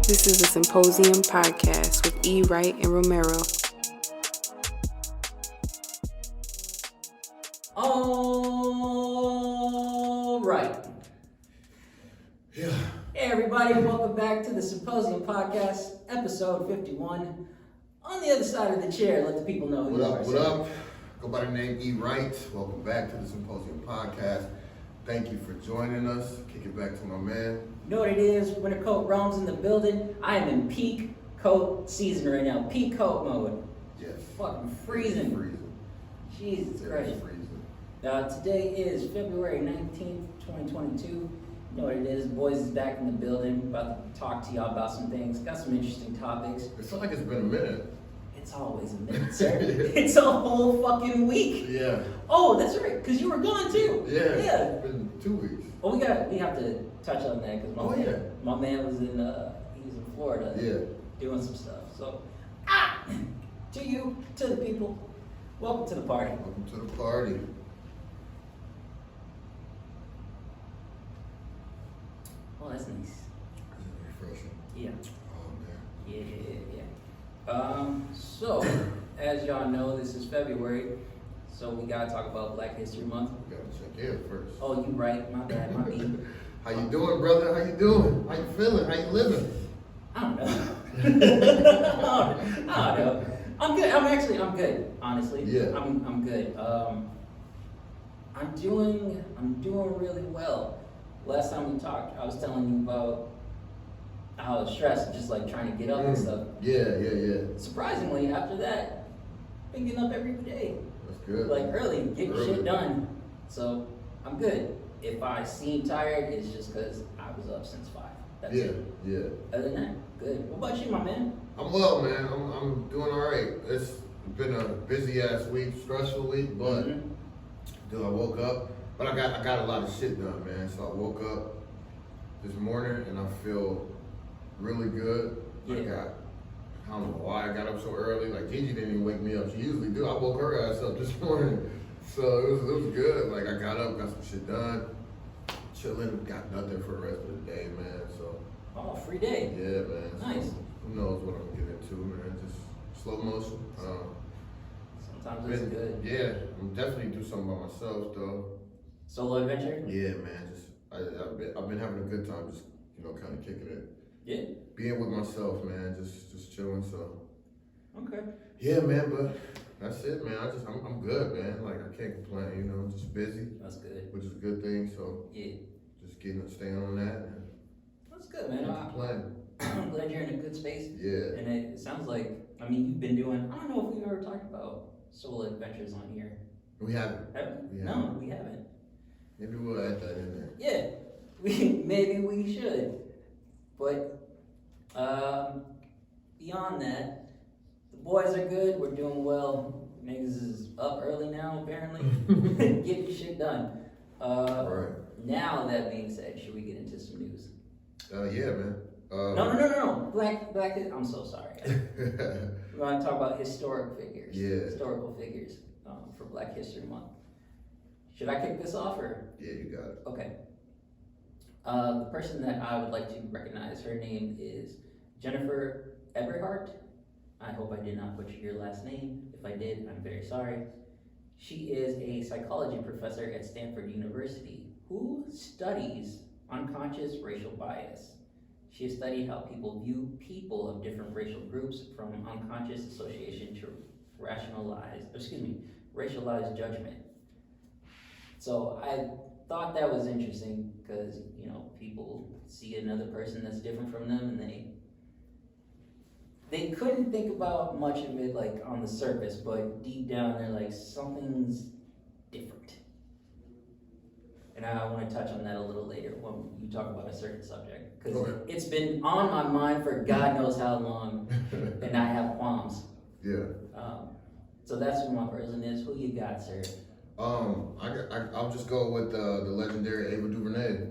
This is the Symposium podcast with E. Wright and Romero. All right. Yeah. Hey everybody, welcome back to the Symposium podcast, episode 51. On the other side of the chair, let the people know who What you up, are. what up? Go by the name E. Wright. Welcome back to the Symposium podcast. Thank you for joining us. Kick it back to my man. You know what it is? Winter coat roams in the building. I am in peak coat season right now. Peak coat mode. Yes. Fucking freezing. Jesus Christ. Freezing. Today is February 19th, 2022. You know what it is? Boys is back in the building. About to talk to y'all about some things. Got some interesting topics. It feels like it's been a minute. It's always a minute, sir. It's a whole fucking week. Yeah. Oh, that's right, because you were gone too. Yeah. Yeah. It's been 2 weeks. Well, we have to touch on that because my man was in Florida. Yeah. Doing some stuff. So, to you, to the people, welcome to the party. Welcome to the party. Oh, that's nice. Is it refreshing? Yeah. Oh man. Yeah. So, as y'all know, this is February, so we gotta talk about Black History Month. We gotta check in first. Oh, you right, my bad, my B. How you doing, brother? How you doing? How you feeling? How you living? I don't know. I don't know. I'm good. I'm good, honestly. Yeah. I'm good. I'm doing really well. Last time we talked, I was telling you about how I was stressed, just like trying to get up and stuff. Yeah. Surprisingly, after that, been getting up every day. That's good. Like early, getting shit done. So I'm good. If I seem tired, it's just because I was up since 5. That's it. Yeah. Other than that, good. What about you, my man? I'm well, man. I'm doing all right. It's been a busy ass week, stressful week, but dude, I woke up. But I got a lot of shit done, man. So I woke up this morning and I feel really good. Yeah. I don't know why I got up so early. Like Gigi didn't even wake me up. She usually do. I woke her ass up this morning. So it was good. Like I got up, got some shit done. Chilling, got nothing for the rest of the day, man. So Free day. yeah, man. Nice. So, who knows what I'm gonna get into, man? Just slow motion. Sometimes it's good. Yeah, I'm definitely do something by myself though. Solo adventure? Yeah, man. Just I've been having a good time, just kind of kicking it. Yeah. Being with myself, man. Just chilling. So. Okay. Yeah, man. But that's it, man. I'm good, man. Like I can't complain. Just busy. That's good. Which is a good thing. So. Yeah. Just staying on that. And That's good, man. I'm glad you're in a good space. Yeah. And it sounds like, you've been doing, I don't know if we've ever talked about solo adventures on here. We haven't. No, we haven't. Maybe we'll add that in there. Yeah. Maybe we should. But beyond that, the boys are good. We're doing well. Niggas is up early now, apparently. Getting shit done. Right. Now, that being said, should we get into some news? Yeah, man. No. Black. I'm so sorry. We're going to talk about historic figures. Yeah. Historical figures for Black History Month. Should I kick this off or? Yeah, you got it. Okay. The person that I would like to recognize, her name is Jennifer Eberhardt. I hope I did not butcher your last name. If I did, I'm very sorry. She is a psychology professor at Stanford University who studies unconscious racial bias. She has studied how people view people of different racial groups from unconscious association to racialized judgment. So I thought that was interesting because, people see another person that's different from them and they couldn't think about much of it like on the surface, but deep down they're like, something's different. And I want to touch on that a little later when you talk about a certain subject. Because It's been on my mind for God knows how long, and I have qualms. Yeah. So that's who my person is. Who you got, sir? I'll just go with the legendary Ava DuVernay,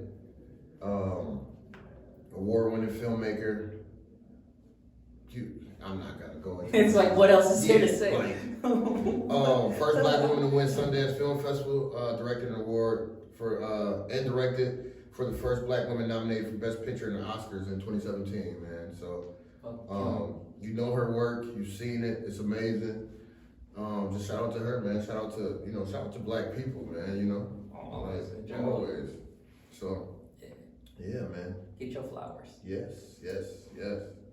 award-winning filmmaker. I'm not gonna go into It's like, what else is here to say? First Black woman to win Sundance Film Festival, directed an award and directed for the first black woman nominated for Best Picture in the Oscars in 2017, man. So, you know her work, you've seen it, it's amazing. Just shout out to her, man. Shout out to black people, man, you know. Always. Always. So, yeah, man. Get your flowers. Yes.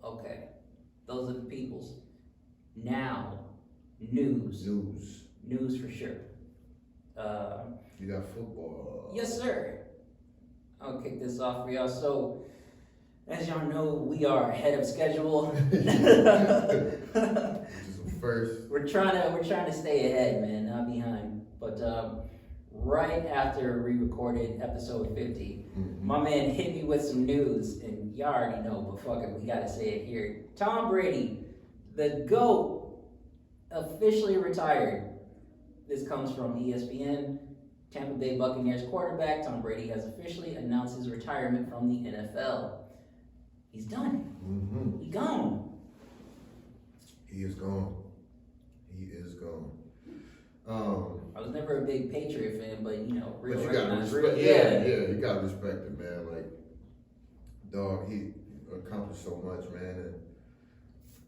Okay. Those are the peoples. Now, news. News for sure. You got football. Yes, sir. I'll kick this off for y'all. So, as y'all know, we are ahead of schedule. Which is the first. We're trying to stay ahead, man, not behind. But right after we recorded episode 50, my man hit me with some news, and y'all already know, but fuck it, we gotta say it here. Tom Brady, the GOAT, officially retired. This comes from ESPN. Tampa Bay Buccaneers quarterback Tom Brady has officially announced his retirement from the NFL. He's done. He's gone. He is gone. I was never a big Patriot fan, but you know, but you gotta respect. Yeah, you gotta respect it, man. Like, dog, he accomplished so much, man,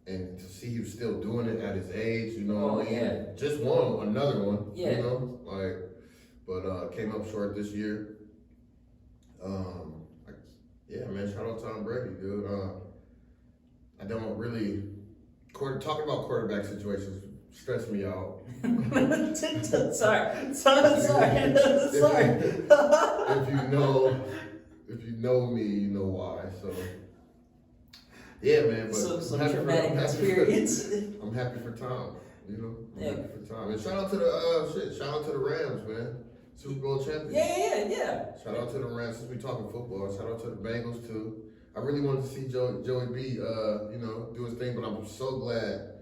and to see him still doing it at his age, you know what I mean? Yeah. Just won another one, yeah. You know, like, but came up short this year. Yeah, man, shout out Tom Brady, dude. I don't really talking about quarterback situations stress me out. Sorry. If you know me, you know why. So yeah, man. But some traumatic experience. I'm happy for Tom. You know, I'm happy for Tom. And shout out to the Rams, man. Super Bowl champions. Yeah. Shout out to the Rams. Since we talking football, shout out to the Bengals too. I really wanted to see Joey B, do his thing, but I'm so glad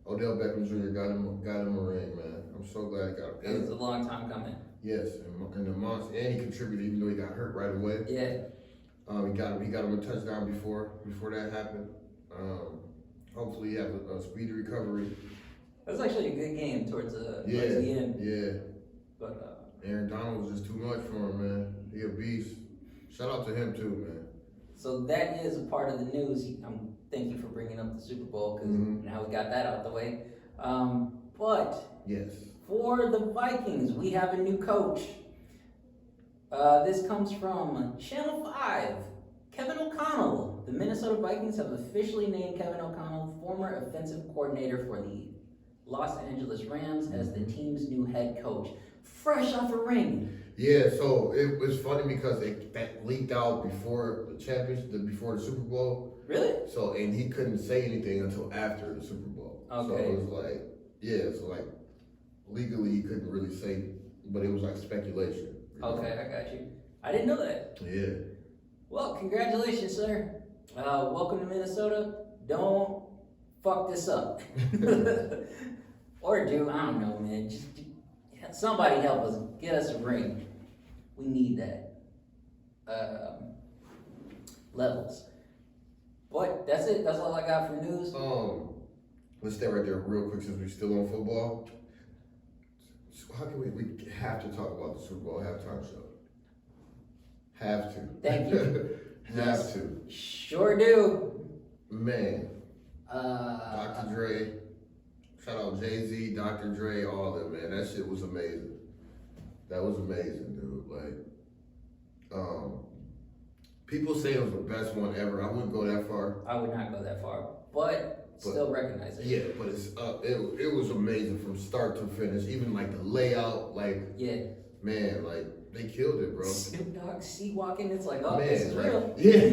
Odell Beckham Jr. got him a ring, man. I'm so glad he got it. It was a long time coming. Yes, and the monster, and he contributed even though he got hurt right away. Yeah. He got him a touchdown before that happened. Hopefully he has a speedy recovery. That was actually a good game towards the end. Yeah. But Aaron Donald was just too much for him, man. He a beast. Shout out to him too, man. So that is a part of the news. Thank you for bringing up the Super Bowl because now we got that out the way. But yes, for the Vikings, we have a new coach. This comes from Channel 5. Kevin O'Connell. The Minnesota Vikings have officially named Kevin O'Connell former offensive coordinator for the Los Angeles Rams as the team's new head coach. Fresh off a ring. Yeah, so it was funny because that leaked out before the championship, before the Super Bowl. Really? So, and he couldn't say anything until after the Super Bowl. Okay. So it was like, legally he couldn't really say, but it was like speculation. Okay, I got you. I didn't know that. Yeah. Well, congratulations, sir. Welcome to Minnesota. Don't fuck this up. Or do, I don't know, man. Just somebody help us. Get us a ring. We need that. Levels. But that's it. That's all I got for news. Let's stay right there real quick since we're still on football. So how can we have to talk about the Super Bowl halftime show? Have to. Thank you. Have to. Sure do. Man. Dr. Dre. Shout out Jay-Z, Dr. Dre, all of them, man. That shit was amazing. That was amazing, dude. Like, people say it was the best one ever. I wouldn't go that far. I would not go that far, but still recognize it. Yeah, but it was amazing from start to finish. Even like the layout, like, man, like they killed it, bro. Snoop Dogg sea walking, it's like, man, this is like, real. Yeah.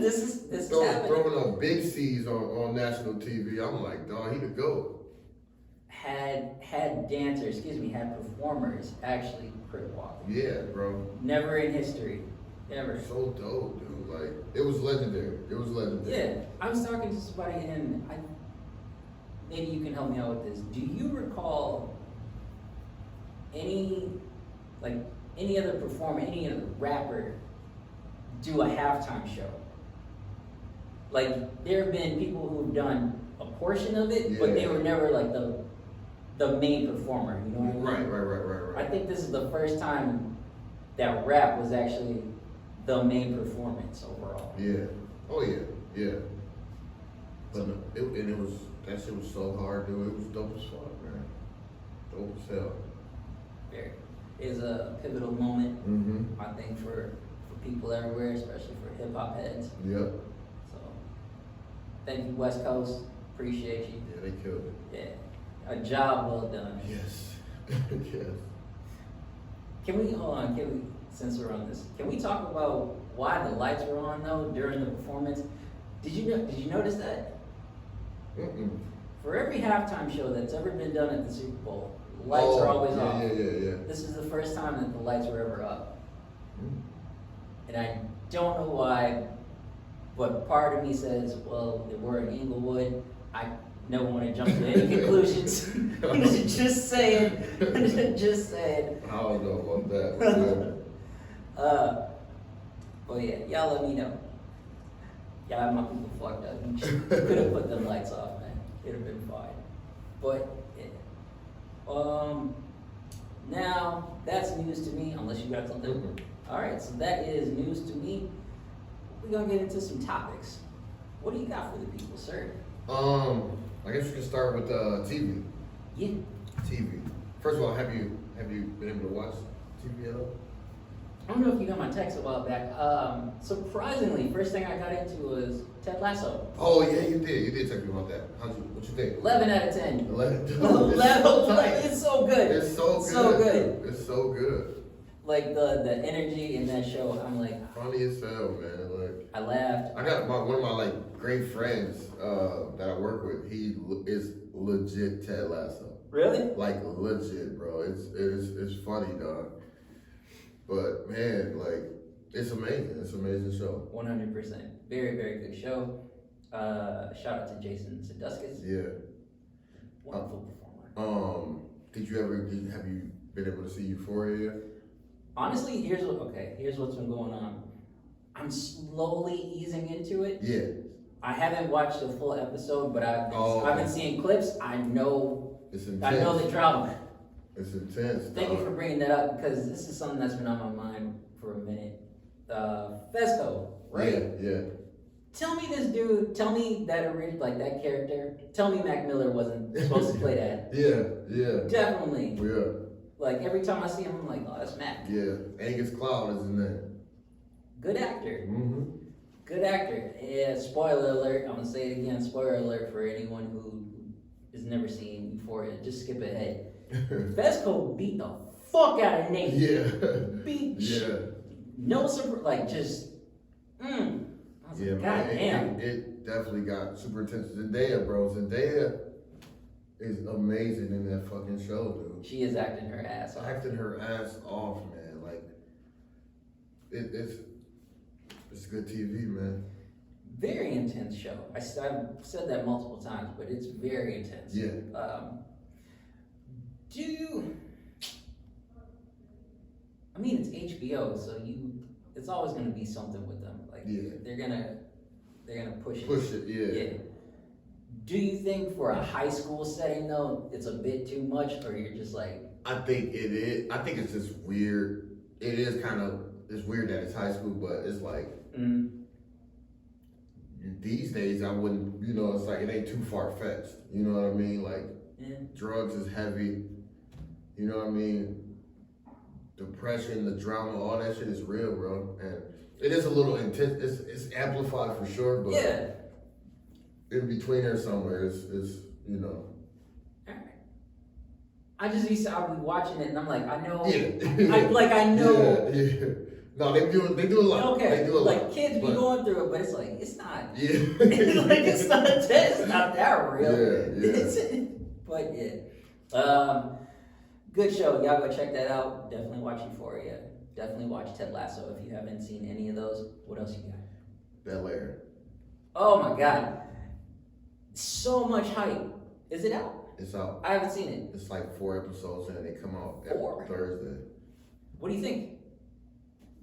this is happening. Throwing up big C's on national TV. I'm like, dog, he the GOAT. Had performers actually crip walk. Yeah, bro. Never in history. Never. So dope, dude. Like, it was legendary. Yeah. I was talking to somebody and maybe you can help me out with this. Do you recall any other performer, any other rapper do a halftime show? Like, there have been people who've done a portion of it, but they were never like the main performer, you know what I mean? Right. I think this is the first time that rap was actually the main performance overall. Yeah. Oh yeah. Yeah. But no, that shit was so hard, dude. It was dope as fuck, man. Dope as hell. Very. It was a pivotal moment, Mm-hmm. I think, for people everywhere, especially for hip hop heads. Yep. So, thank you, West Coast. Appreciate you. Yeah, they killed it. Yeah, a job well done. Yes. Yes. Can we hold on? Since we're on this, can we talk about why the lights were on though during the performance? Did you notice that? Mm-mm. For every halftime show that's ever been done at the Super Bowl, lights are always off. Yeah. This is the first time that the lights were ever up. Mm. And I don't know why, but part of me says, well, they were in Inglewood. I never want to jump to any conclusions. Just saying. Just saying. I don't know about that. But yeah, y'all let me know. Y'all have my people fucked up. You could have put them lights off, man. It'd have been fine. But yeah. Now that's news to me, unless you got something. Mm-hmm. All right, so that is news to me. We're gonna get into some topics. What do you got for the people, sir? I guess we can start with TV. Yeah. TV. First of all, have you been able to watch TV at all? I don't know if you got my text a while back. Surprisingly, first thing I got into was Ted Lasso. Oh yeah, you did. You did text me about that. What you think? 11 out of 10. 11. It's 11. so tight. It's so good. It's so good. So good. It's so good. Like the energy in that show, I'm like, Funny as hell, man. Like I laughed. I got one of my like great friends that I work with. He is legit Ted Lasso. Really? Like legit, bro. It's funny, dog. But man, like it's amazing. It's an amazing show. 100%. Very, very good show. Shout out to Jason Sudeikis. Yeah. Wonderful performer. Have you been able to see Euphoria yet? Honestly, here's what's been going on. I'm slowly easing into it. Yeah. I haven't watched a full episode, but I've been seeing clips. I know It's intense. I know the drama. It's intense. Thank you for bringing that up because this is something that's been on my mind for a minute. Fesco, right? Yeah. Tell me this dude. Tell me that that character. Tell me Mac Miller wasn't supposed to play that. Yeah. Definitely. Yeah. Like every time I see him, I'm like, oh, that's Mac. Yeah. Angus Cloud is his name. Good actor. Mm-hmm. Good actor. Yeah. Spoiler alert. I'm gonna say it again. Spoiler alert for anyone who has never seen Euphoria. Just skip ahead. Fesco beat the fuck out of Nate. Yeah. No surprise. Like just. I was like, God damn. It definitely got super intense. Zendaya, bro. Zendaya is amazing in that fucking show, dude. She is acting her ass off. Acting her ass off, man. Like it's good TV, man. Very intense show. I've said that multiple times, but it's very intense. Yeah. I mean, it's HBO, so it's always going to be something with them. Like they're gonna push it. Push it, yeah. Do you think for a high school setting though, it's a bit too much, or you're just like? I think it is. I think it's just weird. It is it's weird that it's high school, but it's like these days I wouldn't. It's like it ain't too far fetched. You know what I mean? Like drugs is heavy. You know what I mean? Depression, the drama, all that shit is real, bro. And it is a little intense. It's amplified for sure, but in between there somewhere, it's Alright. I'll be watching it and I'm like, I know. Yeah. I know. Yeah. No, they do a lot. Okay. They do a lot. Kids be going through it, but it's like it's not. Yeah. It's not that real. Yeah. But yeah. Good show. Y'all go check that out. Definitely watch Euphoria. Definitely watch Ted Lasso if you haven't seen any of those. What else you got? Bel Air. Oh my God. So much hype. Is it out? It's out. I haven't seen it. It's like 4 episodes and they come out 4? every Thursday. What do you think?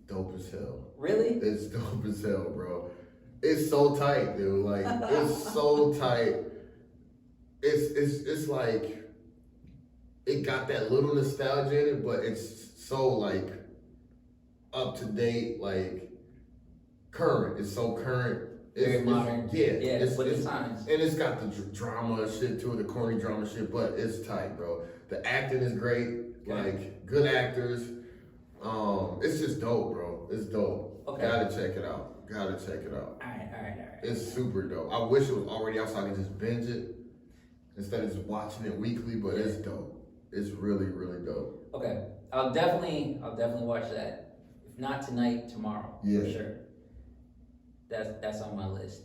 Dope as hell. Really? It's dope as hell, bro. It's so tight, dude. Like it's so tight. It's like it got that little nostalgia in it, but it's so like up to date. Like current. It's so current. Very modern. Yeah, with the times. And it's got the drama shit to it, the corny drama shit, but it's tight, bro. The acting is great, like good actors. It's just dope, bro. It's dope. Okay. Gotta check it out. All right. It's super dope. I wish it was already out so I could just binge it instead of just watching it weekly, but it's dope. It's really, really dope. Okay. I'll definitely watch that. If not tonight, tomorrow. Yeah. For sure. That's on my list.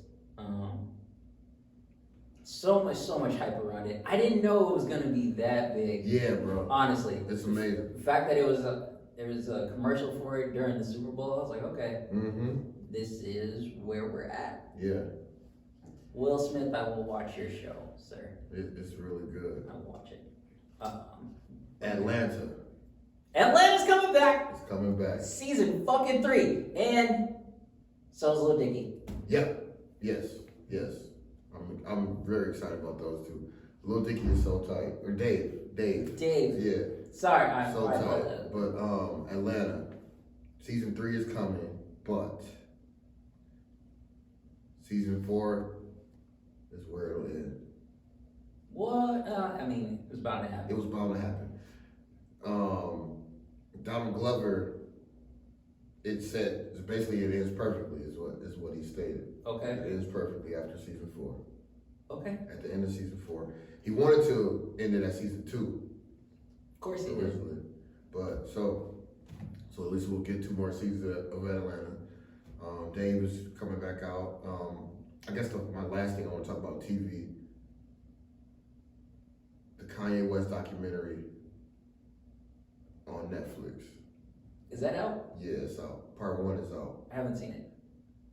So much hype around it. I didn't know it was gonna be that big. Yeah, bro. Honestly. It's amazing. The fact that there was a commercial for it during the Super Bowl, I was like, okay, this is where we're at. Yeah. Will Smith, I will watch your show, sir. It's really good. I will watch it. Atlanta's coming back. It's coming back. Season fucking 3. And so's Lil Dicky. Yep. Yes. I'm very excited about those two. Lil Dicky is so tight. Or Dave. Yeah. Sorry, I'm so tight. But Atlanta, season 3 is coming, but season 4 is where it'll end. What? I mean, it was bound to happen. It was bound to happen. Donald Glover, it said basically it ends perfectly is what he stated. Okay. It ends perfectly after season 4. Okay. At the end of season 4. He wanted to end it at season 2. Of course he originally. did. But so at least we'll get 2 more seasons of Atlanta. Dave is coming back out. I guess my last thing I want to talk about TV, the Kanye West documentary on Netflix. Is that out? Yeah, it's out. Part 1 is out. I haven't seen it.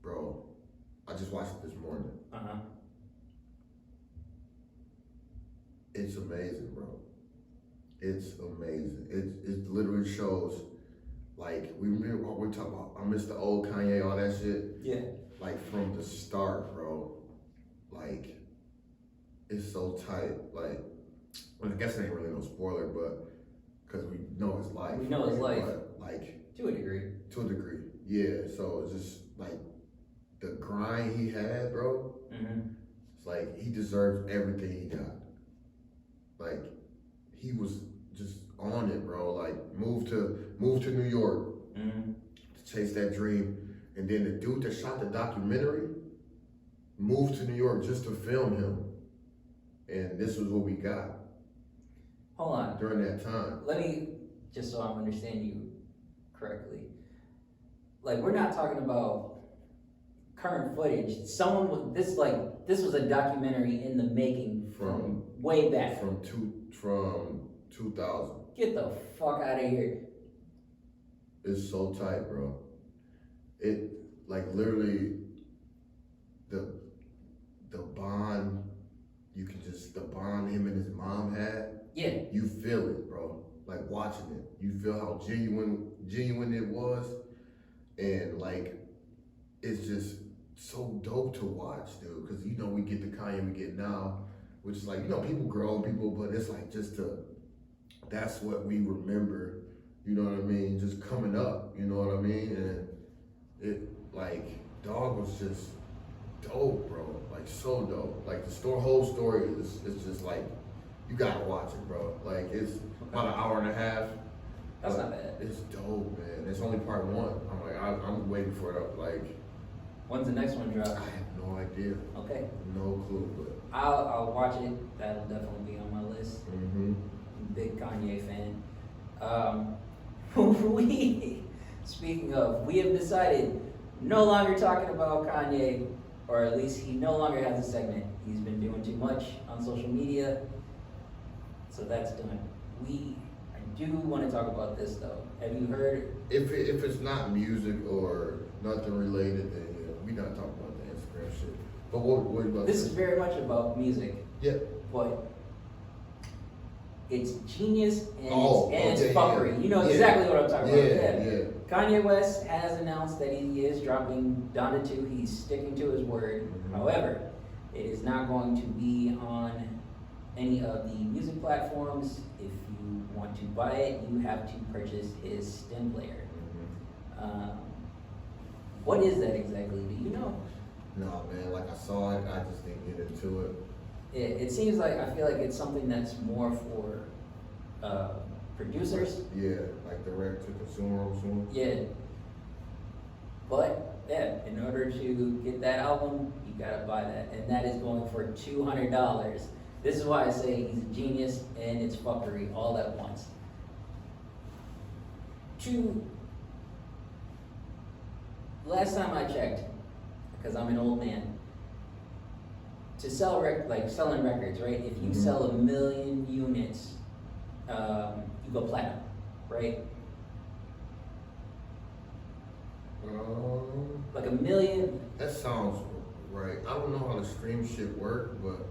Bro, I just watched it this morning. It's amazing, bro. It's amazing. It literally shows, like, we talk about, I miss the old Kanye, all that shit. Yeah. Like, from the start, bro. Like, it's so tight. Like, well, I guess it ain't really no spoiler, but, because we know his life. We know his life. But, like, to a degree. Yeah, so it's just, like, the grind he had, bro. It's like, he deserves everything he got. Like, he was just on it, bro. Like, move to New York to chase that dream. And then the dude that shot the documentary moved to New York just to film him. And this was what we got. Hold on. During that time. Let me, just so I'm understanding you correctly. Like, we're not talking about current footage. This was a documentary in the making from way back. From 2000. Get the fuck out of here. It's so tight, bro. It, like, literally, the bond, the bond him and his mom had. Yeah. You feel it, bro. Like, watching it. You feel how genuine it was. And, like, it's just so dope to watch, dude. Because, we get the Kanye we get now, which is like, people grow people, but it's like that's what we remember, you know what I mean? Just coming up, you know what I mean? And it, like, dog was just dope, bro. Like, so dope. Like, the whole story is just like, you gotta watch it, bro. Like, it's about an hour and a half. That's not bad. It's dope, man. It's only part 1. I'm like, I'm waiting for it. Like, when's the next one drop? I have no idea. Okay. No clue, but I'll watch it. That'll definitely be on my list. Big Kanye fan. Speaking of, we have decided no longer talking about Kanye, or at least he no longer has a segment. He's been doing too much on social media, so that's done. I do want to talk about this though. Have you heard? If it's not music or nothing related, then we not talking about the Instagram shit. But what about this? Is very much about music. Yeah. But it's genius and it's fuckery. Yeah. You know exactly what I'm talking about. Yeah. Kanye West has announced that he is dropping Donda 2. He's sticking to his word. However, it is not going to be on any of the music platforms. If you want to buy it, you have to purchase his stem player. What is that exactly? Do you know? No, man, like I saw it, I just didn't get into it. It seems like, I feel like it's something that's more for producers. Yeah, like direct to consumer, I'm assuming. Yeah. But, yeah, in order to get that album, you gotta buy that. And that is going for $200. This is why I say he's a genius and it's fuckery all at once. Last time I checked, because I'm an old man, to sell selling records, right? If you sell 1 million units, you go platinum, right? Like 1 million. That sounds right. I don't know how the stream shit work, but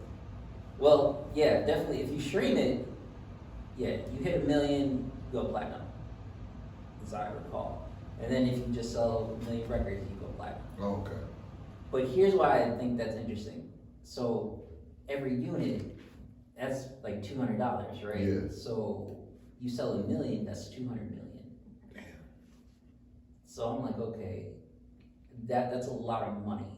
Well, yeah, definitely. If you stream it, yeah, you hit 1 million, you go platinum, as I recall. And then if you just sell 1 million records, you go platinum. okay. But here's why I think that's interesting. So every unit, that's like $200, right? Yeah. So you sell 1 million, that's 200 million. Damn. So I'm like, okay, that's a lot of money.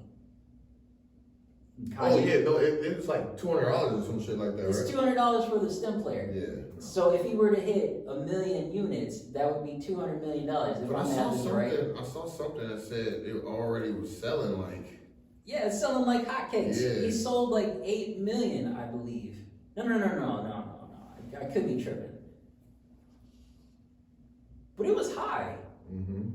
Oh yeah, no, it's like $200 or some shit like that, It's right? $200 for the stem player. Yeah. So if he were to hit 1 million units, that would be $200 million. If But my math is right. I saw something that said it already was selling like. Yeah, it's selling like hotcakes. Yeah. He sold like 8 million, I believe. No. I could be tripping. But it was high. Mm-hmm.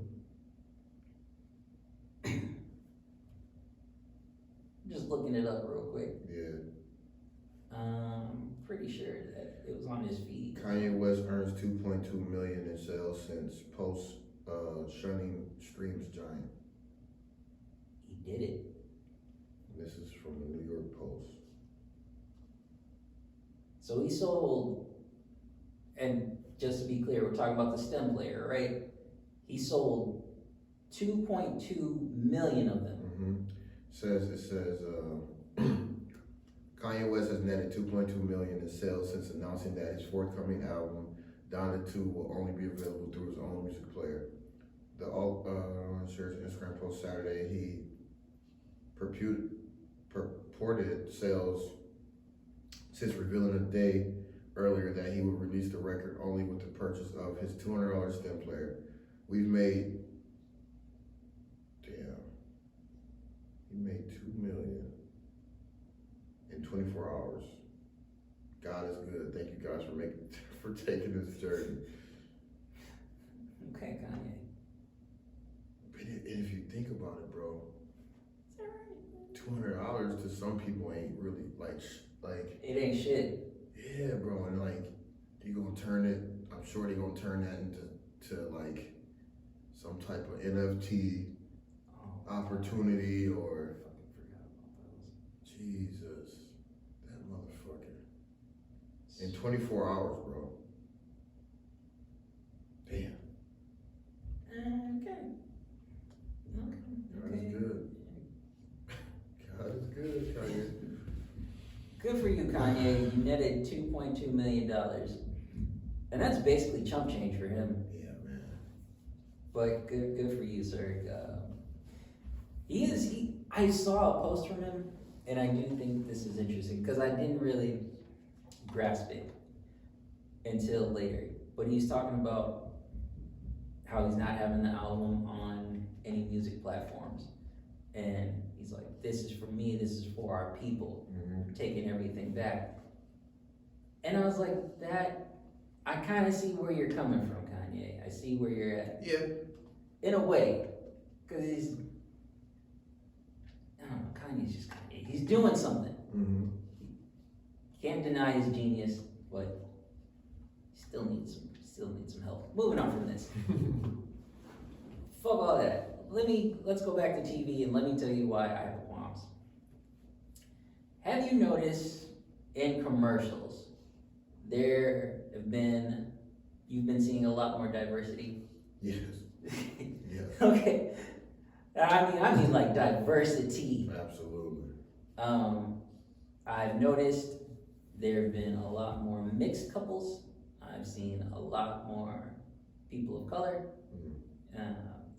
Just looking it up real quick. Yeah. Pretty sure that it was on his feed. Kanye West earns 2.2 million in sales since post shunning streams giant. He did it. This is from the New York Post. So he sold, and just to be clear, we're talking about the stem player, right? He sold 2.2 million of them. Mm-hmm. It says Kanye West has netted 2.2 million in sales since announcing that his forthcoming album, Donda 2, will only be available through his own music player. The shares Instagram post Saturday, he purported sales since revealing a day earlier that he would release the record only with the purchase of his $200 stem player. We've made, he made 2 million in 24 hours. God is good. Thank you guys for taking this journey. Okay, Kanye. But if you think about it, bro, $200 to some people ain't really like It ain't shit. yeah, bro, and like they gonna turn it. I'm sure they gonna turn that into like some type of NFT opportunity or I fucking forgot about those. Jesus, that motherfucker. In 24 hours, bro. Damn. Okay. God is good. God is good, Kanye. Good for you, Kanye. You netted $2.2 million. And that's basically chump change for him. Yeah, man. But good for you, sir. I saw a post from him, and I do think this is interesting, because I didn't really grasp it until later. But he's talking about how he's not having the album on any music platforms. And he's like, this is for me, this is for our people, taking everything back. And I was like, I kind of see where you're coming from, Kanye. I see where you're at. Yeah. In a way, because I don't know, Kanye's just Kanye. He's doing something. Mm-hmm. Can't deny his genius, but still needs some help. Moving on from this. Fuck all that. Let's go back to TV and let me tell you why I have qualms. Have you noticed in commercials you've been seeing a lot more diversity? Yes. Yes. Okay. I mean like diversity. Absolutely. I've noticed there have been a lot more mixed couples. I've seen a lot more people of color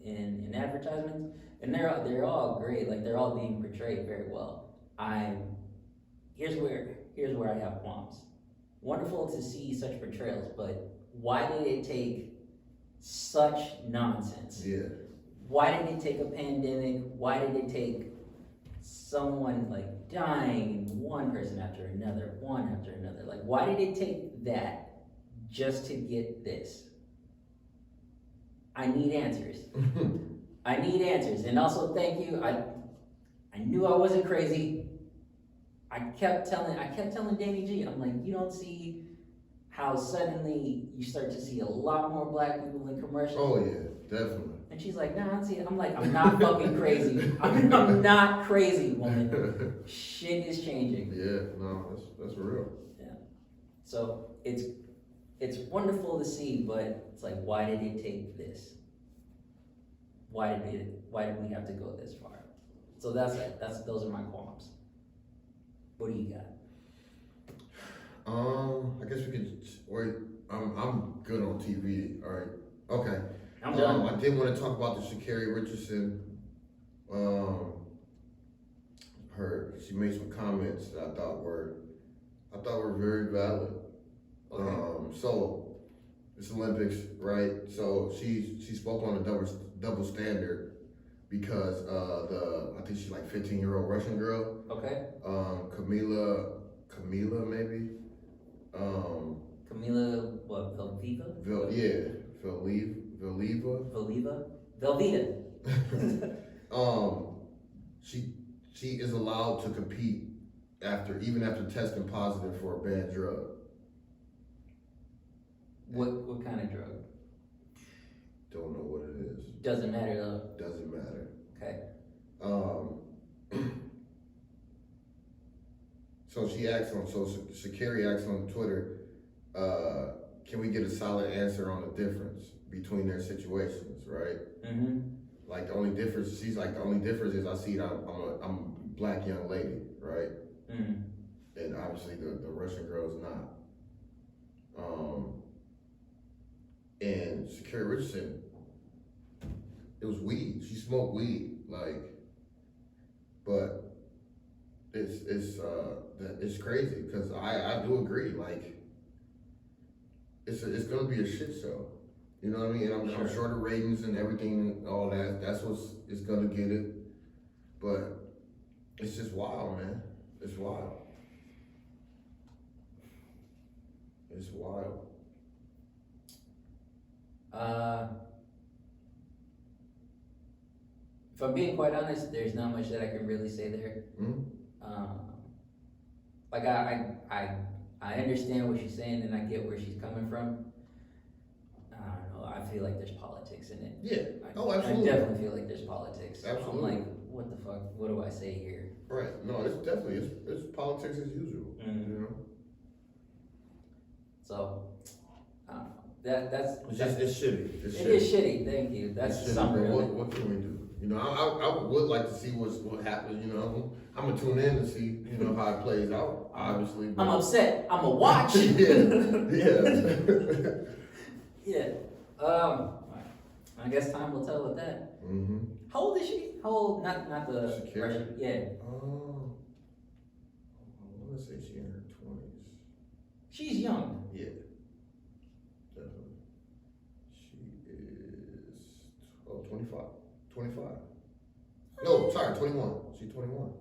in advertisements, and they're all great. Like they're all being portrayed very well. Here's where I have qualms. Wonderful to see such portrayals, but why did it take such nonsense? Yeah. Why did it take a pandemic? Why did it take someone like dying, one person after another, one after another? Like, why did it take that just to get this? I need answers. I need answers. And also, thank you. I knew I wasn't crazy. I kept telling Danny G, I'm like, you don't see how suddenly you start to see a lot more black people in commercials? Oh yeah, definitely. And she's like, nah, I don't see it. I'm like, I'm not fucking crazy. I'm not crazy, woman. Shit is changing. Yeah, no, that's real. Yeah. So it's wonderful to see, but it's like, why did it take this? Why did we have to go this far? So those are my qualms. What do you got? I guess we could wait. I'm good on TV. All right. Okay. I'm done. I did want to talk about the Sha'Carri Richardson. She made some comments that I thought were very valid. Okay. So it's Olympics, right? So she spoke on the double standard because I think she's like 15-year-old Russian girl. Okay. Camila maybe. Camila, what, Velviva? Velviva. Velveeta. She is allowed to compete even after testing positive for a bad drug. What kind of drug? Don't know what it is. Doesn't matter though. Doesn't matter. Okay. So Sha'Carri asked on Twitter, can we get a solid answer on the difference between their situations, right? Mm-hmm. Like the only difference is I see that I'm a black young lady, right? Mm-hmm. And obviously the Russian girl is not. And Sha'Carri Richardson, it was weed. She smoked weed, but it's crazy because I do agree. Like it's gonna be a shit show. You know what I mean? And I'm sure the ratings and everything and all that's it's gonna get it. But it's just wild, man. It's wild. It's wild. If I'm being quite honest, there's not much that I can really say there. Mm-hmm. Like I understand what she's saying and I get where she's coming from. I don't know. I feel like there's politics in it. Yeah. Absolutely. I definitely feel like there's politics. Absolutely. I'm like, what the fuck? What do I say here? Right. No, it's definitely it's politics as usual. Mm-hmm. You know. So, I don't know. That's it's shitty. It is shitty. Thank you. That's it's something. Shitty, what can we do? You know, I would like to see what happens. You know, I'm gonna tune in to see how it plays out. Obviously, I'm upset. I'm gonna watch. Yeah. I guess time will tell with that. Mm-hmm. How old is she? How old? Not the Sha'Carri? Russian. Yeah. I want to say she's in her 20s. She's young. Yeah. Definitely. She is 25. 25. No, sorry, 21. She's 21.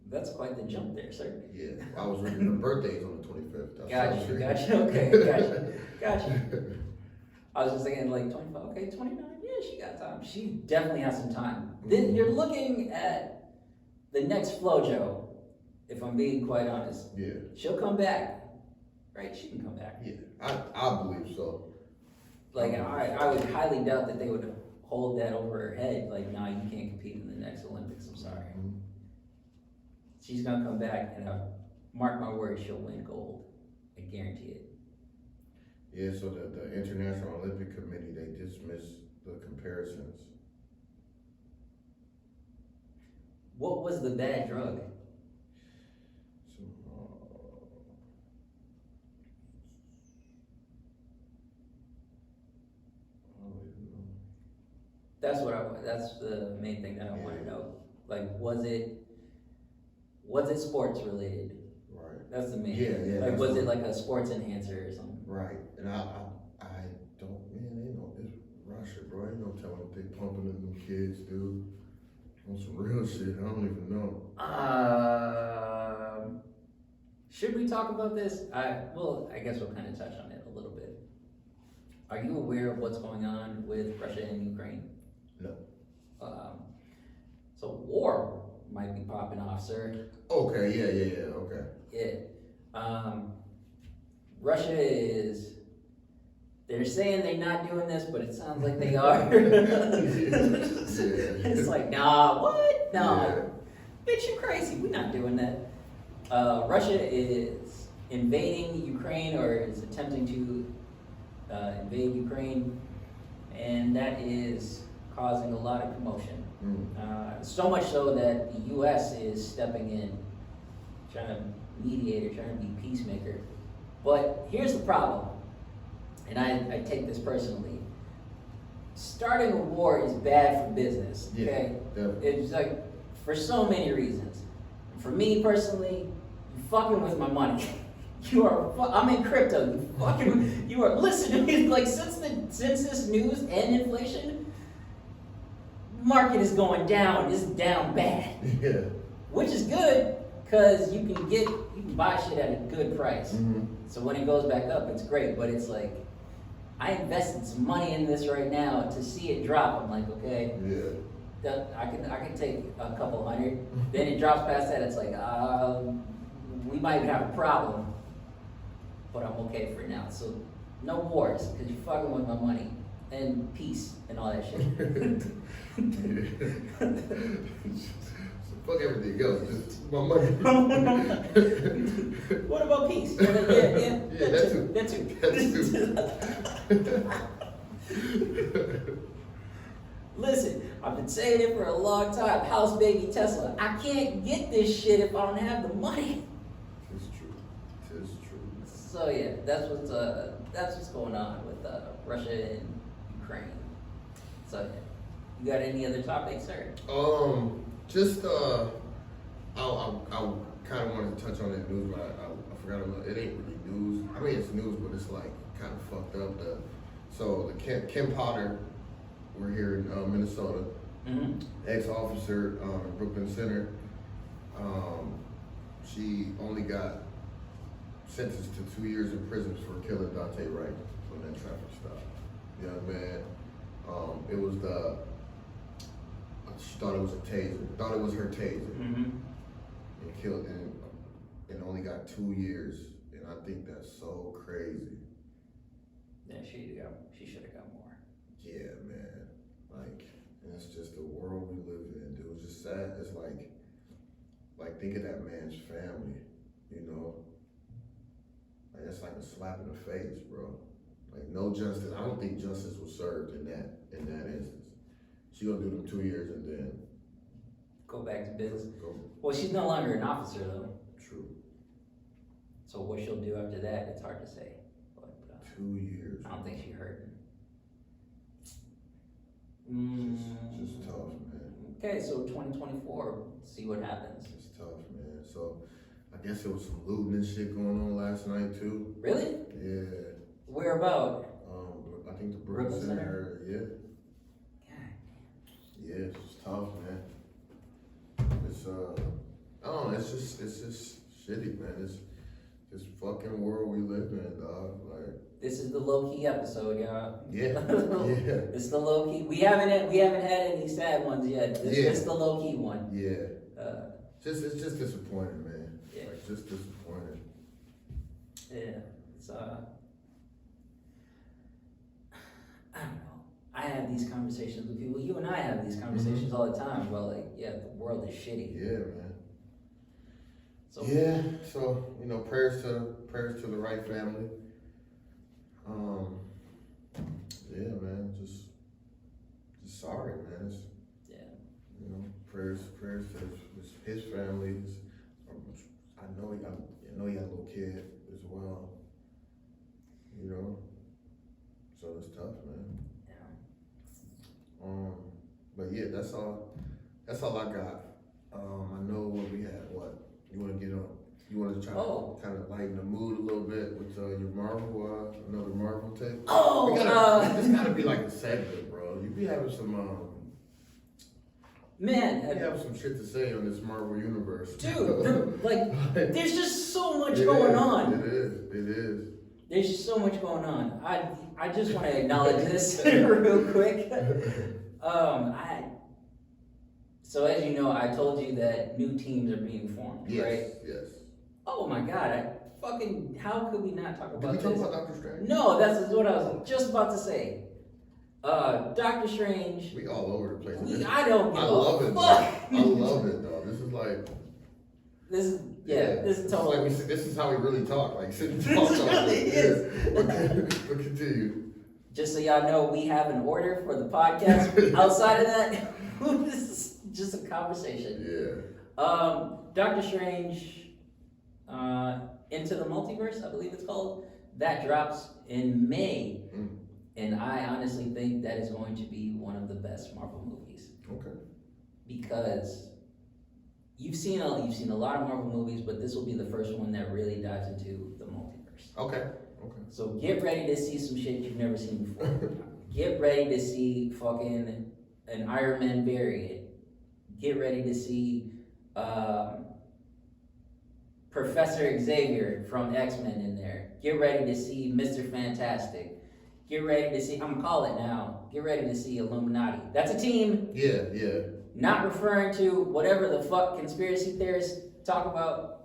That's quite the jump there, sir. Yeah, I was reading her birthday's on the 25th. Gotcha. Okay, gotcha. I was just thinking like 25. Okay, 29. Yeah, she got time. She definitely has some time. Then you're looking at the next FloJo. If I'm being quite honest. Yeah. She'll come back, right? She can come back. Yeah, I believe so. Like I would highly doubt that they would hold that over her head. Like, nah, you can't compete in the next Olympics. I'm sorry. Mm-hmm. She's gonna come back, and mark my words, she'll win gold. I guarantee it. Yeah. So the International Olympic Committee, they dismissed the comparisons. What was the bad drug? So, I don't even know. That's the main thing that I want to know. Like, was it sports related? Right. That's the main Yeah, thing. yeah. Like, was it like a sports enhancer or something? Right. And I don't, man, ain't no, it's Russia, bro. Ain't no telling what they pumping in them kids, dude. On some real shit, I don't even know. Should we talk about this? I guess we'll kind of touch on it a little bit. Are you aware of what's going on with Russia and Ukraine? No. So war might be popping off, sir. Okay, yeah, okay. Yeah. Russia is, they're saying they're not doing this, but it sounds like they are. It's like, nah, what? No. Yeah. Bitch, you crazy. We're not doing that. Russia is invading Ukraine, or is attempting to invade Ukraine, and that is causing a lot of commotion. So much so that the U.S. is stepping in, trying to mediate, or trying to be peacemaker. But here's the problem, and I take this personally. Starting a war is bad for business, okay? Yeah, it's like, for so many reasons. For me personally, you fucking with my money. I'm in crypto. You are listening to me. Like, since this news and inflation, market is going down. It's down bad. Yeah. Which is good, because you can buy shit at a good price. Mm-hmm. So when it goes back up, it's great. But it's like, I invested some money in this right now to see it drop. I'm like, okay, yeah, I can take a couple hundred. Then it drops past that. It's like, we might have a problem, but I'm okay for now. So no wars, because you're fucking with my money, and peace and all that shit. So fuck everything else, just my money. What about peace? Yeah, that too. That too. Listen, I've been saying it for a long time. House baby Tesla. I can't get this shit if I don't have the money. It's true. It's true. So yeah, that's what's going on with Russia and Ukraine. So yeah. You got any other topics, sir? Just I kind of wanted to touch on that news, but I forgot about it. Ain't really news. I mean, it's news, but it's like kind of fucked up. So Kim Potter, we're here in Minnesota, ex-officer in Brooklyn Center. She only got sentenced to 2 years in prison for killing Dante Wright on that traffic stop. Young man. It was she thought it was a taser. Thought it was her taser. And killed him, and only got 2 years. And I think that's so crazy. Yeah, she should have got more. Yeah, man. Like, and it's just the world we live in, dude. It's just sad. It's like think of that man's family, you know? Like, that's like a slap in the face, bro. Like, no justice. I don't think justice was served in that instance. She gonna do them 2 years and then Go back to business. go. Well, she's no longer an officer though. True. So what she'll do after that, it's hard to say. But 2 years. I don't think she heard. Just tough, man. Okay, so 2024, see what happens. It's tough, man. So I guess there was some looting and shit going on last night too. Really? Yeah. Where about? I think the Brooklyn Center area. God. Yeah, it's just tough, man. It's I don't know. It's just shitty, man. It's this fucking world we live in, dog. Like, This is the low key episode, y'all. yeah, yeah, It's the low key. We haven't had any sad ones yet. This is the low key one. yeah. It's just disappointing, man. Yeah. Like, just disappointing. Yeah, it's I don't know. I have these conversations with people. You and I have these conversations all the time about, like, yeah, the world is shitty. Yeah, man. So Yeah, so prayers to the Wright family. Yeah, man, just sorry, man. It's, prayers to his family. I know he had a little kid as well. So it's tough, man. yeah. that's all. That's all I got. I know what we had. What you want to get on? You want to try to kind of lighten the mood a little bit with your Marvel, another Marvel take? This gotta be like a segment, bro. You be having some man, you have some shit to say on this Marvel universe, dude. There's just so much going on. It is. There's just so much going on. I just want to acknowledge this real quick. So as you know, I told you that new teams are being formed, right? Yes. Oh my God! How could we not talk about this? Did we talk about Doctor Strange? No, that's what I was just about to say. Doctor Strange. We all over the place. I don't give I a love it. fuck. I love it, though. This is like. This is totally. This is how we really talk. Like sit and talk. It is. But continue. Just so y'all know, we have an order for the podcast. Outside of that, this is just a conversation. Yeah. Doctor Strange, Into the Multiverse, I believe it's called. That drops in May, and I honestly think that is going to be one of the best Marvel movies. Okay. Because you've seen a lot of Marvel movies, but this will be the first one that really dives into the multiverse. Okay. So get ready to see some shit you've never seen before. Get ready to see fucking an Iron Man variant. Get ready to see Professor Xavier from X-Men in there. Get ready to see Mr. Fantastic. Get ready to see, I'm gonna call it now, get ready to see Illuminati. That's a team. Yeah. Not referring to whatever the fuck conspiracy theorists talk about.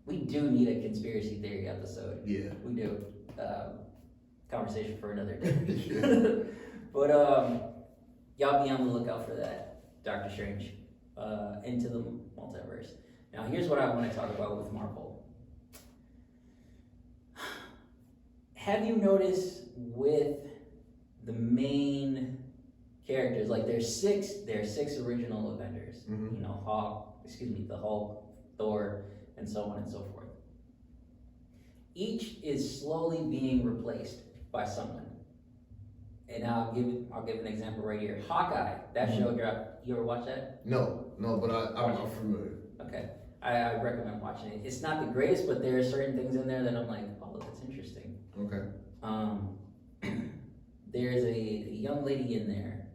We do need a conspiracy theory episode. Yeah. We do. Conversation for another day. Yeah. But y'all be on the lookout for that. Doctor Strange, Into the Multiverse. Now here's what I want to talk about with Marvel. Have you noticed with the main characters, like there's six original Avengers, Mm-hmm. you know, the Hulk, Thor, and so on and so forth. Each is slowly being replaced by someone. And I'll give an example right here. Hawkeye, that show dropped. You ever watch that? No, but I'm familiar. Okay, I recommend watching it. It's not the greatest, but there are certain things in there that I'm like, oh, that's interesting. Okay. There's a young lady in there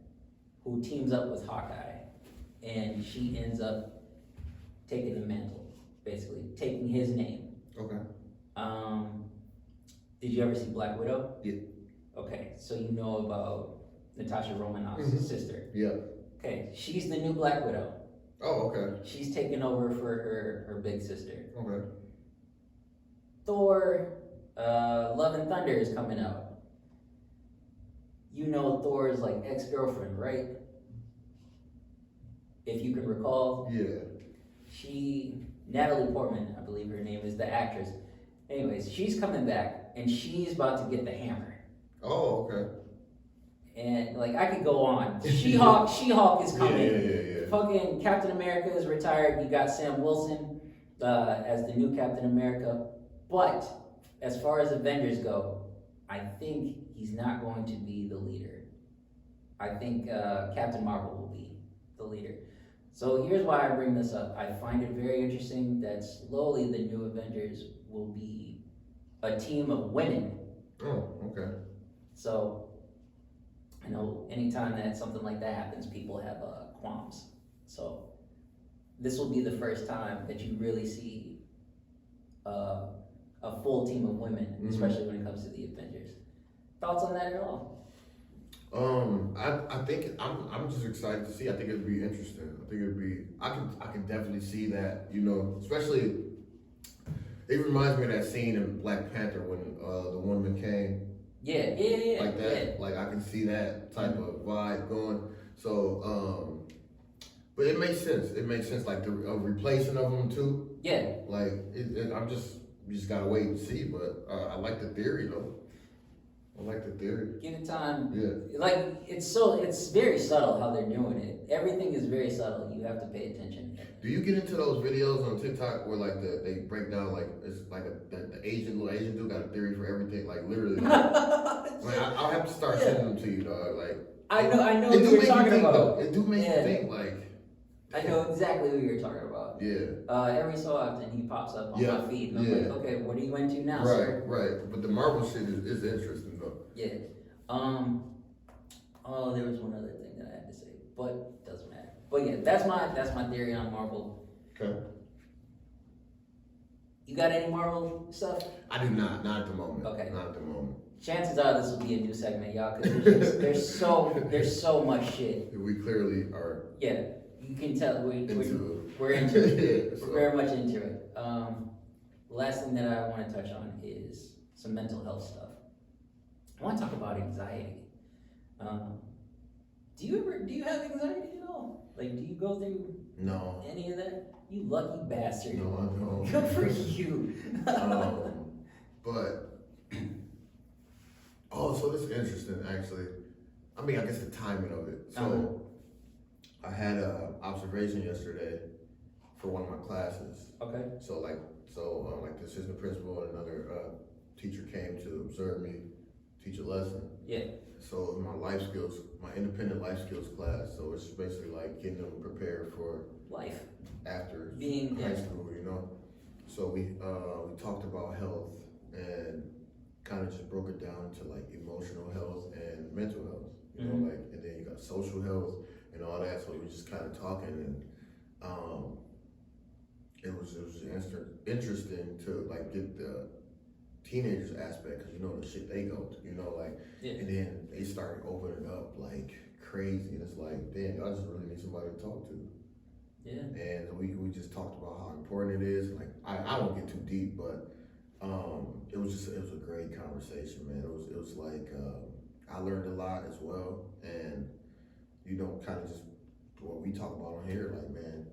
who teams up with Hawkeye, and she ends up taking the mantle, basically taking his name. Okay. Did you ever see Black Widow? Yeah. Okay, so you know about Natasha Romanoff's sister. Yeah. Okay, she's the new Black Widow. Oh, okay. She's taking over for her big sister. Okay. Thor, Love and Thunder is coming out. You know Thor's like ex-girlfriend, right? If you can recall. Yeah. Natalie Portman, I believe her name is, the actress. Anyways, she's coming back and she's about to get the hammer. Oh, okay. And like I could go on. She-Hulk is coming. Yeah. Fucking Captain America is retired. You got Sam Wilson as the new Captain America. But as far as Avengers go, I think he's not going to be the leader. I think Captain Marvel will be the leader. So here's why I bring this up. I find it very interesting that slowly the new Avengers will be a team of women. Oh, okay. So, I know anytime that something like that happens, people have qualms. So, this will be the first time that you really see a full team of women, especially when it comes to the Avengers. Thoughts on that at all? I think I'm just excited to see. I think it'd be interesting. I can definitely see that, you know, especially it reminds me of that scene in Black Panther when the woman came. Yeah. Like that. Yeah. Like I can see that type of vibe going. So but it makes sense. It makes sense, like the replacing of them too. Yeah. Like we just gotta wait and see. But I like the theory though. I like the theory. Give it time. Yeah. Like it's very subtle how they're doing it. Everything is very subtle. You have to pay attention. Do you get into those videos on TikTok where like they break down like it's like the little Asian dude got a theory for everything, like literally. Like, I'll have to start sending them to you, dog. Like I know It who do you're make you talking think, about. though. It do make Yeah. you think, like. I know exactly who you're talking about. Yeah. Every so often he pops up on Yeah. my feed, and I'm like, okay, what are you into now, Right, sir? right. But the Marvel shit is interesting, though. Yeah. Oh, there was one other thing that I had to say, but doesn't matter. But yeah, that's my theory on Marvel. Okay. You got any Marvel stuff? I do not at the moment. Okay. Not at the moment. Chances are this will be a new segment, y'all, because there's so much shit. We clearly are. Yeah, you can tell we're into it. Yeah, We're very much into it. Last thing that I want to touch on is some mental health stuff. I want to talk about anxiety. Do you have anxiety at all? Like, do you go through any of that? You lucky bastard. No, I don't. Good for you. But so this is interesting, actually. I mean, I guess the timing of it. So I had an observation yesterday for one of my classes. Okay. So the assistant principal and another teacher came to observe me teach a lesson. Yeah. So my independent life skills class. So it's basically like getting them prepared for life after being high school, you know. So we talked about health and kind of just broke it down to like emotional health and mental health, you know, like, and then you got social health and all that. So we were just kind of talking, and it was interesting to like get the teenagers aspect, because you know the shit they go through, you know, like, and then they started opening up like crazy, and it's like, damn, I just really need somebody to talk to. Yeah. And we just talked about how important it is. Like, I won't get too deep, but it was a great conversation, man. It was like I learned a lot as well, and you know, kind of just what we talk about on here, like, man,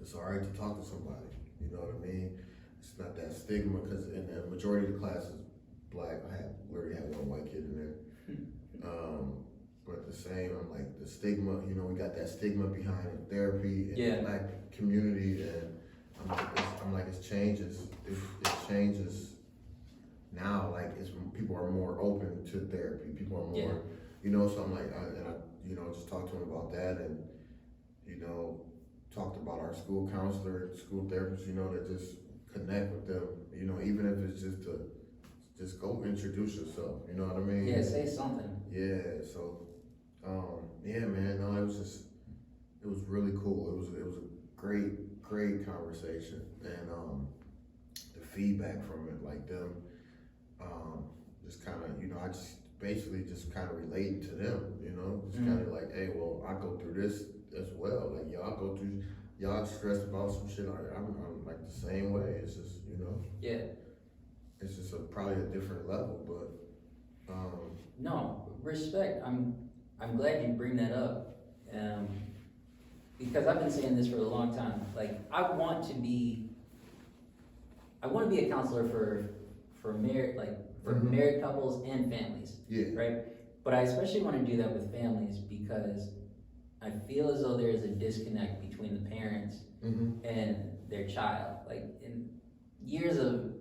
it's all right to talk to somebody. You know what I mean? It's not that stigma, because in the majority of the class is black. Literally had one white kid in there. But the same, I'm like, the stigma, you know, we got that stigma behind therapy in the black community, and I'm like, it changes now. Like, people are more open to therapy. People are more, you know. So I'm like, I you know, just talked to him about that, and you know, talked about our school counselor, school therapist, you know, that just connect with them. You know, even if it's just go introduce yourself. You know what I mean? Yeah, say something. Yeah. So. Yeah, man, no, it was really cool. It was a great conversation, and the feedback from it, like them, just kind of, you know, I just basically just kind of relating to them, you know, just kind of like, hey, well, I go through this as well. Like, y'all stressed about some shit. I'm like the same way. It's just, you know, it's just probably a different level, but no, respect. I'm glad you bring that up, because I've been saying this for a long time. Like, I want to be a counselor for married, like, for married couples and families. Yeah. Right. But I especially want to do that with families, because I feel as though there is a disconnect between the parents and their child. Like, in years of,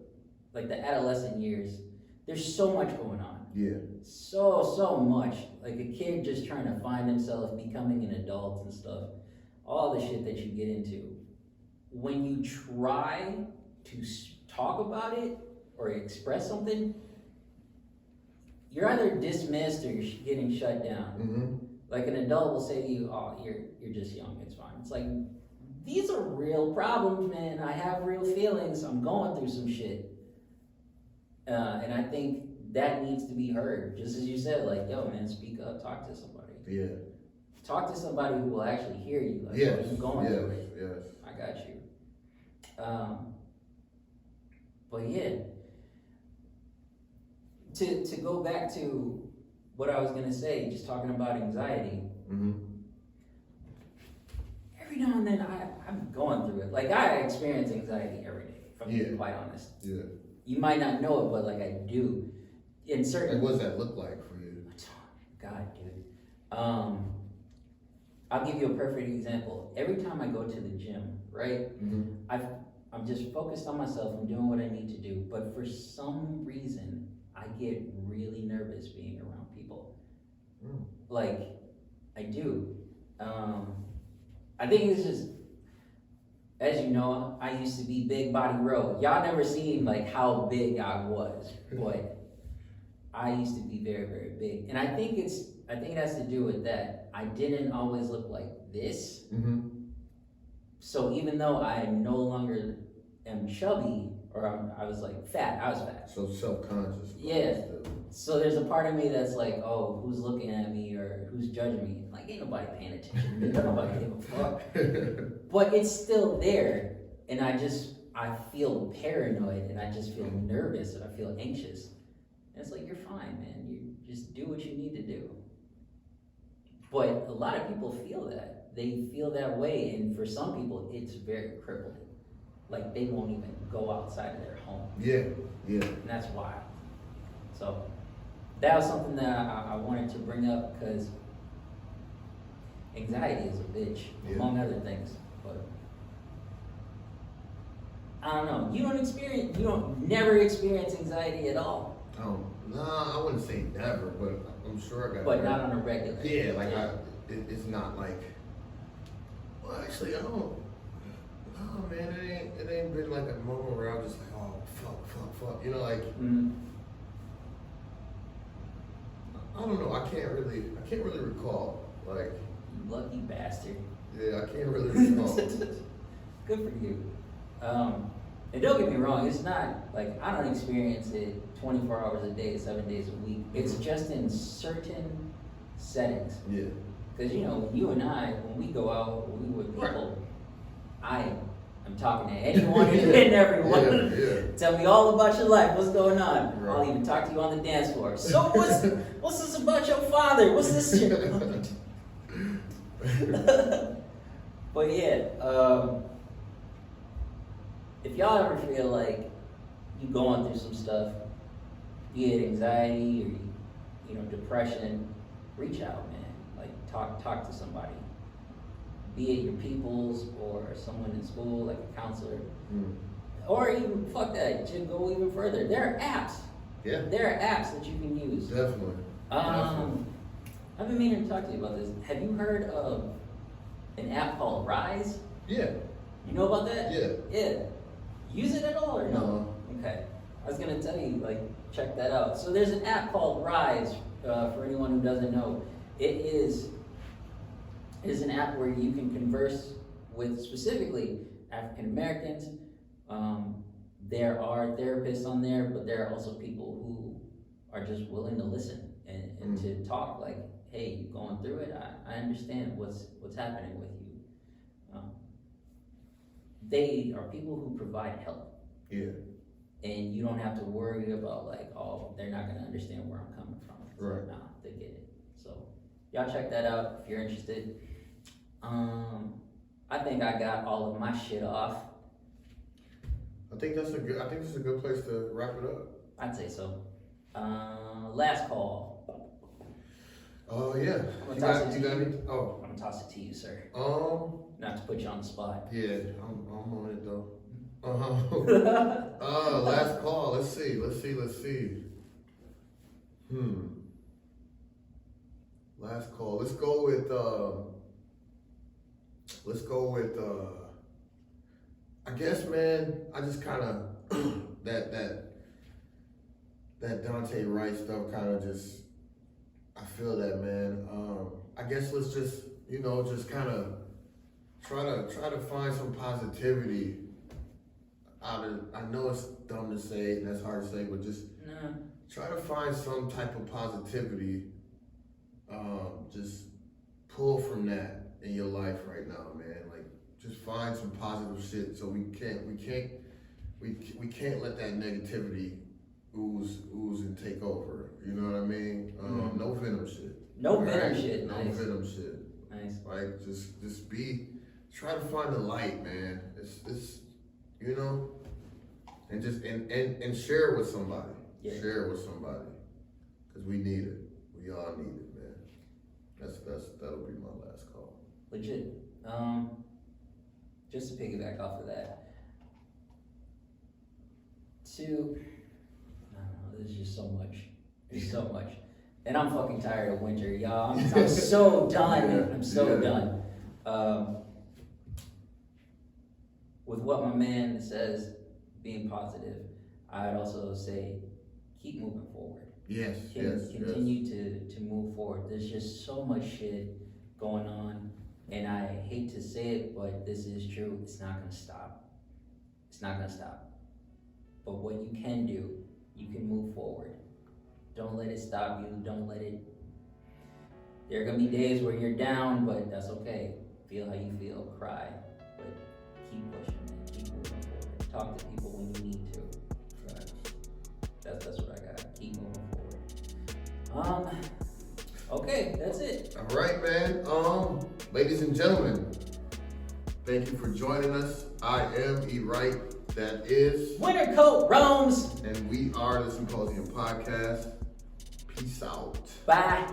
like, the adolescent years, there's so much going on. Yeah. So much. Like, a kid just trying to find himself, becoming an adult and stuff. All the shit that you get into. When you try to talk about it or express something, you're either dismissed or you're getting shut down. Like, an adult will say to you, oh, you're just young, it's fine. It's like, these are real problems, man. I have real feelings. I'm going through some shit. And I think that needs to be heard. Just as you said, like, yo, man, speak up, talk to somebody. Yeah. Talk to somebody who will actually hear you. Like, yes. I'm going through it. Yes. I got you. But yeah, to go back to what I was gonna say, just talking about anxiety. Every now and then, I'm going through it. Like, I experience anxiety every day, if I'm being quite honest. Yeah. You might not know it, but like, I do. In certain. Like, what does that look like for you? God, dude. I'll give you a perfect example. Every time I go to the gym, right? I'm just focused on myself. I'm doing what I need to do. But for some reason, I get really nervous being around people. like, I do. I think it's just, as you know, I used to be Big Body Road. Y'all never seen like how big I was, but I used to be very, very big. And I think it has to do with that. I didn't always look like this. Mm-hmm. So even though I no longer am chubby, or I was like fat, I was fat. So self-conscious. Yeah. So there's a part of me that's like, oh, who's looking at me or who's judging me? Like, ain't nobody paying attention to me. Nobody give a fuck. But it's still there, and I feel paranoid, and I just feel nervous, and I feel anxious. And it's like, you're fine, man. You just do what you need to do. But a lot of people feel that. They feel that way, and for some people, it's very crippling. Like, they won't even go outside of their home. Yeah. And that's wild. So, that was something that I wanted to bring up, because anxiety is a bitch, among other things. But I don't know. You don't never experience anxiety at all. Nah, I wouldn't say never, but I'm sure I got. But not on a regular. Yeah, like it's not like. Well, actually, I don't. No, man, it ain't been like a moment where I was just like, oh, fuck. You know, like. Mm-hmm. I don't know. I can't really recall. Like. You lucky bastard. Yeah, I can't really recall. Good for you. And don't get me wrong, it's not like I don't experience it 24 hours a day, 7 days a week. It's just in certain settings. Yeah. Because when you and I, when we go out, when we with people, I am talking to anyone and everyone. Yeah. Tell me all about your life. What's going on? Right. I'll even talk to you on the dance floor. So what's this about your father? What's this shit? But yeah, if y'all ever feel like you going through some stuff, be it anxiety or depression, reach out, man. Like talk to somebody. Be it your peoples or someone in school, like a counselor. Or even fuck that, just go even further. There are apps. Yeah. There are apps that you can use. Definitely. I've been meaning to talk to you about this. Have you heard of an app called Rise? Yeah. You know about that? Yeah. Yeah. Use it at all or no? Okay. I was gonna tell you, check that out. So there's an app called Rise, for anyone who doesn't know. It is an app where you can converse with specifically African Americans. There are therapists on there, but there are also people who are just willing to listen and to talk like, hey, you going through it? I understand what's happening with you. They are people who provide help. Yeah. And you don't have to worry about they're not gonna understand where I'm coming from. Right. Nah, they get it. So y'all check that out if you're interested. I think I got all of my shit off. I think this is a good place to wrap it up. I'd say so. Last call. Oh yeah. I'm gonna toss it to you, sir. Not to put you on the spot. Yeah, I'm on it though. Last call. Let's see. Last call. Let's go with I guess, man, I just kind of that Dante Wright stuff kind of just, I feel that, man. I guess let's just kind of try to find some positivity out of, I know it's dumb to say and that's hard to say, but just try to find some type of positivity. Just pull from that in your life right now, man. Just find some positive shit, so we can't let that negativity ooze and take over. You know what I mean? No venom shit. No venom shit. No Nice. venom shit. Nice. Just try to find the light, man. It's and just and share it with somebody. Yeah. Share it with somebody, cause we need it. We all need it, man. That'll be my last call. Legit. Just to piggyback off of that. I don't know, there's just so much. There's so much. And I'm fucking tired of winter, y'all. I'm so done. Yeah, I'm so done. With what my man says, being positive, I'd also say keep moving forward. Yes, Continue to move forward. There's just so much shit going on, and I hate to say it, but this is true. It's not gonna stop. It's not gonna stop. But what you can do, you can move forward. Don't let it stop you. Don't let it. There are gonna be days where you're down, but that's okay. Feel how you feel. Cry, but keep pushing, man. Keep moving forward. Talk to people when you need to. That's what I got. Keep moving forward. Okay, that's it. All right, man. Ladies and gentlemen, thank you for joining us. I am Wright. That is Winter Coat Roams. And we are the Symposium Podcast. Peace out. Bye.